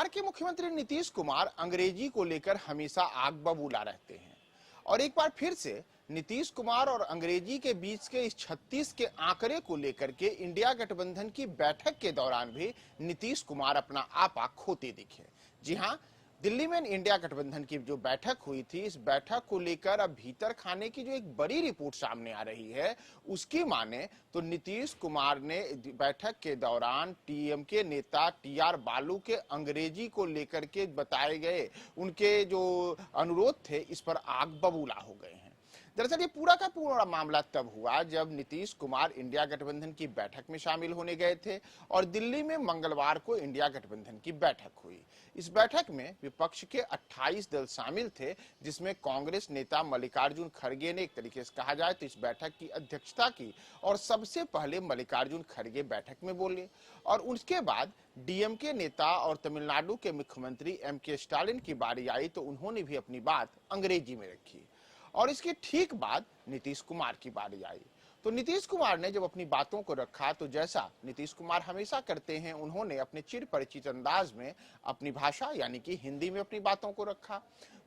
बिहार के मुख्यमंत्री नीतीश कुमार अंग्रेजी को लेकर हमेशा आग बबूला रहते हैं और एक बार फिर से नीतीश कुमार और अंग्रेजी के बीच के इस 36 के आंकड़े को लेकर के इंडिया गठबंधन की बैठक के दौरान भी नीतीश कुमार अपना आपा खोते दिखे। जी हां, दिल्ली में इंडिया गठबंधन की जो बैठक हुई थी, इस बैठक को लेकर अब भीतर खाने की जो एक बड़ी रिपोर्ट सामने आ रही है, उसकी माने तो नीतीश कुमार ने बैठक के दौरान टीएमके नेता टीआर बालू के अंग्रेजी को लेकर के बताए गए उनके जो अनुरोध थे, इस पर आग बबूला हो गए हैं। दरअसल ये पूरा का पूरा मामला तब हुआ जब नीतीश कुमार इंडिया गठबंधन की बैठक में शामिल होने गए थे और दिल्ली में मंगलवार को इंडिया गठबंधन की बैठक हुई। इस बैठक में विपक्ष के 28 दल शामिल थे, जिसमें कांग्रेस नेता मल्लिकार्जुन खड़गे ने एक तरीके से कहा जाए तो इस बैठक की अध्यक्षता की और सबसे पहले मल्लिकार्जुन खड़गे बैठक में बोले और उसके बाद डीएमके नेता और तमिलनाडु के मुख्यमंत्री एमके स्टालिन की बारी आई तो उन्होंने भी अपनी बात अंग्रेजी में रखी और इसके ठीक बाद नीतीश कुमार की बारी आई। तो नीतीश कुमार ने जब अपनी बातों को रखा तो जैसा नीतीश कुमार हमेशा करते हैं, उन्होंने अपने चिर परिचित अंदाज में अपनी भाषा यानी कि हिंदी में अपनी बातों को रखा।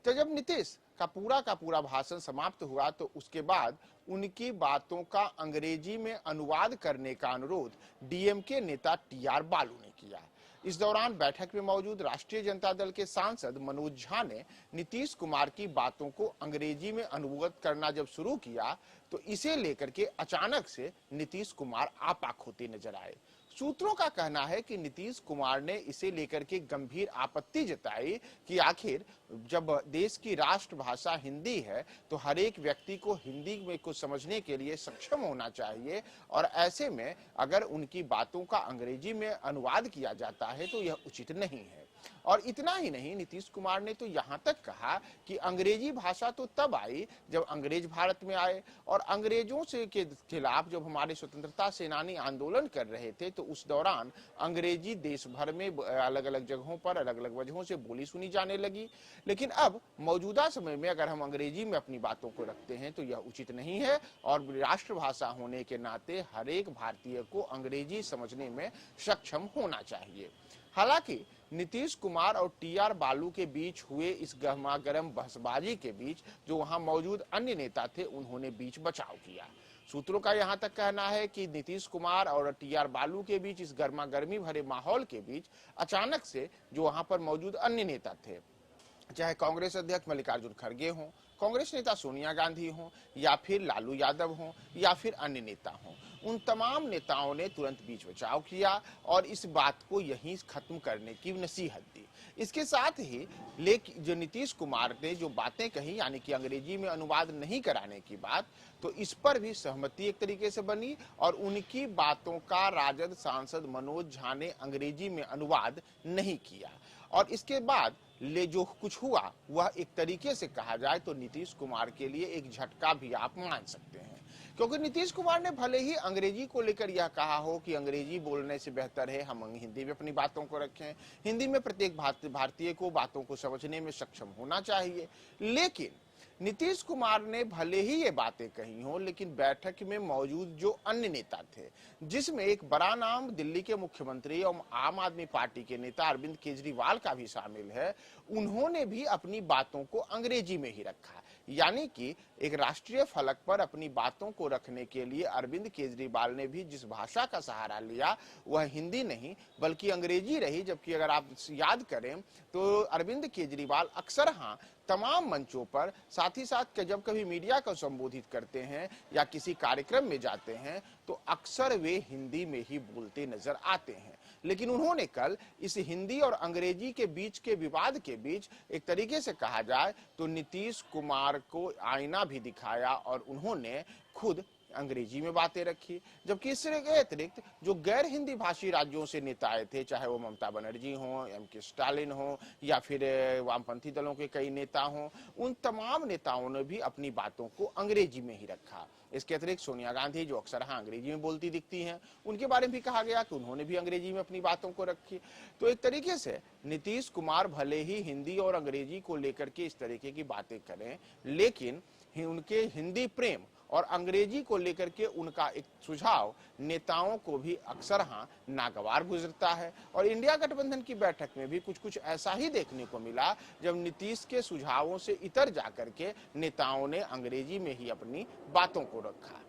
तो जब नीतीश का पूरा भाषण समाप्त हुआ तो उसके बाद उनकी बातों का अंग्रेजी में अनुवाद करने का अनुरोध डीएमके नेता टीआर बालू ने किया। इस दौरान बैठक में मौजूद राष्ट्रीय जनता दल के सांसद मनोज झा ने नीतीश कुमार की बातों को अंग्रेजी में अनुवाद करना जब शुरू किया तो इसे लेकर के अचानक से नीतीश कुमार आपा खोते नजर आए। सूत्रों का कहना है कि नीतीश कुमार ने इसे लेकर के गंभीर आपत्ति जताई कि आखिर जब देश की राष्ट्रभाषा हिंदी है तो हर एक व्यक्ति को हिंदी में कुछ समझने के लिए सक्षम होना चाहिए और ऐसे में अगर उनकी बातों का अंग्रेजी में अनुवाद किया जाता है तो यह उचित नहीं है। और इतना ही नहीं, नीतीश कुमार ने तो यहाँ तक कहा कि अंग्रेजी भाषा तो तब आई जब अंग्रेज भारत में आए और अंग्रेजों से के खिलाफ जब हमारे स्वतंत्रता सेनानी आंदोलन कर रहे थे तो उस दौरान अंग्रेजी देश भर में अलग अलग जगहों पर अलग अलग वजहों से बोली सुनी जाने लगी। लेकिन अब मौजूदा समय में अगर हम अंग्रेजी में अपनी बातों को रखते हैं तो यह उचित नहीं है और राष्ट्रभाषा होने के नाते हर एक भारतीय को अंग्रेजी समझने में सक्षम होना चाहिए। हालांकि नीतीश कुमार और टीआर बालू के बीच हुए इस गरमागरम बहसबाजी के बीच जो वहां मौजूद अन्य नेता थे उन्होंने बीच बचाव किया। सूत्रों का यहां तक कहना है कि नीतीश कुमार और टीआर बालू के बीच इस गर्मागर्मी भरे माहौल के बीच अचानक से जो वहां पर मौजूद अन्य नेता थे, चाहे कांग्रेस अध्यक्ष मल्लिकार्जुन खड़गे हों, कांग्रेस नेता सोनिया गांधी हों या फिर लालू यादव हों या फिर अन्य नेता हों, उन तमाम नेताओं ने तुरंत बीच बचाव किया और इस बात को यहीं खत्म करने की नसीहत दी। इसके साथ ही लेकिन जो नीतीश कुमार ने जो बातें कही यानी कि अंग्रेजी में अनुवाद नहीं कराने की बात, तो इस पर भी सहमति एक तरीके से बनी और उनकी बातों का राजद सांसद मनोज झा ने अंग्रेजी में अनुवाद नहीं किया। और इसके बाद जो कुछ हुआ वह एक तरीके से कहा जाए तो नीतीश कुमार के लिए एक झटका भी आप मान सकते हैं, क्योंकि नीतीश कुमार ने भले ही अंग्रेजी को लेकर यह कहा हो कि अंग्रेजी बोलने से बेहतर है हम हिंदी में अपनी बातों को रखें, हिंदी में प्रत्येक भारतीय को बातों को समझने में सक्षम होना चाहिए, लेकिन नीतीश कुमार ने भले ही ये बातें कही हों लेकिन बैठक में मौजूद जो अन्य नेता थे, जिसमें एक बड़ा नाम दिल्ली के मुख्यमंत्री और आम आदमी पार्टी के नेता अरविंद केजरीवाल का भी शामिल है, उन्होंने भी अपनी बातों को अंग्रेजी में ही रखा। यानी कि एक राष्ट्रीय फलक पर अपनी बातों को रखने के लिए अरविंद केजरीवाल ने भी जिस भाषा का सहारा लिया वह हिंदी नहीं बल्कि अंग्रेजी रही। जबकि अगर आप याद करें तो अरविंद केजरीवाल अक्सर हाँ तमाम मंचों पर साथ ही साथ जब कभी मीडिया को संबोधित करते हैं या किसी कार्यक्रम में जाते हैं तो अक्सर वे हिंदी में ही बोलते नजर आते हैं। लेकिन उन्होंने कल इस हिंदी और अंग्रेजी के बीच के विवाद के बीच एक तरीके से कहा जाए तो नीतीश कुमार को आईना भी दिखाया और उन्होंने खुद अंग्रेजी में बातें रखी। जबकि इससे अतिरिक्त जो गैर हिंदी भाषी राज्यों से नेता आए थे, चाहे वो ममता बनर्जी हों, एमके स्टालिन हों या फिर वामपंथी दलों के कई नेता हों, उन तमाम नेताओं ने भी अपनी बातों को अंग्रेजी में ही रखा। इसके अतिरिक्त सोनिया गांधी जो अक्सर अंग्रेजी में बोलती दिखती हैं, उनके बारे में भी कहा गया कि उन्होंने भी अंग्रेजी में अपनी बातों को रखी। तो एक तरीके से नीतीश कुमार भले ही हिंदी और अंग्रेजी को लेकर के इस तरीके की बातें करें, लेकिन उनके हिंदी प्रेम और अंग्रेजी को लेकर के उनका एक सुझाव नेताओं को भी अक्सर नागवार गुजरता है। और इंडिया गठबंधन की बैठक में भी कुछ ऐसा ही देखने को मिला, जब नीतीश के सुझावों से इतर जाकर के नेताओं ने अंग्रेजी में ही अपनी बातों को रखा।